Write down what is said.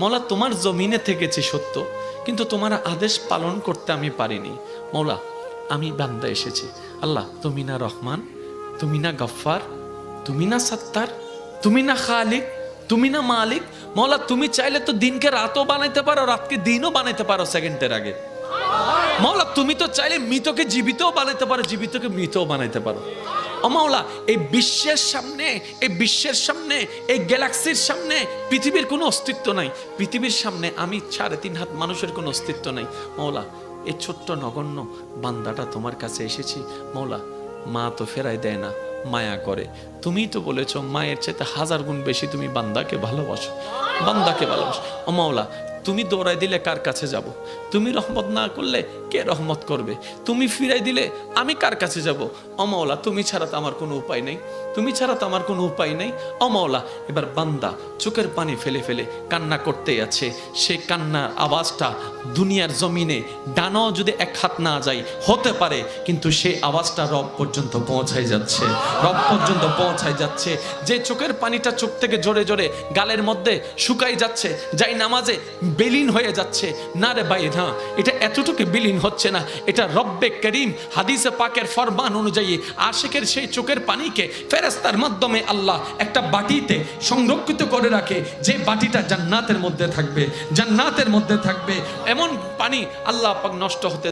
মৌলা তোমার জমিনে থেকেছি সত্য, কিন্তু তোমার আদেশ পালন করতে আমি পারিনি। মৌলা আমি বান্দা এসেছি, আল্লাহ তুমি না রহমান, তুমি না গফফার, তুমি না সত্তার, তুমি না খালিক, তুমি না মালিক। মৌলা তুমি চাইলে তো দিনকে রাতও বানাইতে পারো, রাতকে দিনও বানাইতে পারো সেকেন্ডের আগে। মৌলা তুমি তো চাইলে মৃতকে জীবিতও বানাইতে পারো, জীবিতকে মৃতও বানাইতে পারো। ও মাওলা, এই বিশ্বের সামনে, এই বিশ্বের সামনে, এই গ্যালাক্সির সামনে পৃথিবীর কোনো অস্তিত্ব নাই। পৃথিবীর সামনে আমি 3.5 হাত মানুষের কোনো অস্তিত্ব নাই। মাওলা এই ছোট্ট নগণ্য বান্দাটা তোমার কাছে এসেছি। মাওলা মা তো ফেরাই দেয় না, মায়া করে। তুমিই তো বলেছো মায়ের চাইতে 1000 গুণ বেশি তুমি বান্দাকে ভালোবাসো, বান্দাকে ভালোবাসো। ও মাওলা তুমি দৌড়াই দিলে কার কাছে যাব? তুমি রহমত না করলে কে রহমত করবে? তুমি ফিরাই দিলে আমি কার কাছে যাব? ও মাওলা তুমি ছাড়া তো আমার কোনো উপায় নেই, তুমি ছাড়া তো আমার কোনো উপায় নেই। ও মাওলা এবার বান্দা চোখের পানি ফেলে ফেলে কান্না করতেই আছে। সেই কান্নার আওয়াজটা দুনিয়ার জমিনে ডানাও যদি 1 হাত না যায় হতে পারে, কিন্তু সেই আওয়াজটা রব পর্যন্ত পৌঁছায় যাচ্ছে, রব পর্যন্ত পৌঁছায় যাচ্ছে। যে চোখের পানিটা চোখ থেকে জোরে জোরে গালের মধ্যে শুকাই যাচ্ছে, যাই নামাজে বিলীন হয়ে যাচ্ছে। না রে ভাই, না, এটা এতটুকু বিলীন হচ্ছে না, এটা রব্বে করিম হাদিসে পাকের ফরমান অনুযায়ী আশিকের সেই চোখের পানিকে ফেরেশতার মাধ্যমে আল্লাহ একটা বাটিতে সংরক্ষিত করে রাখে, যে বাটিটা জান্নাতের মধ্যে থাকবে, জান্নাতের মধ্যে থাকবে। এমন পানি আল্লাহ পাক নষ্ট হতে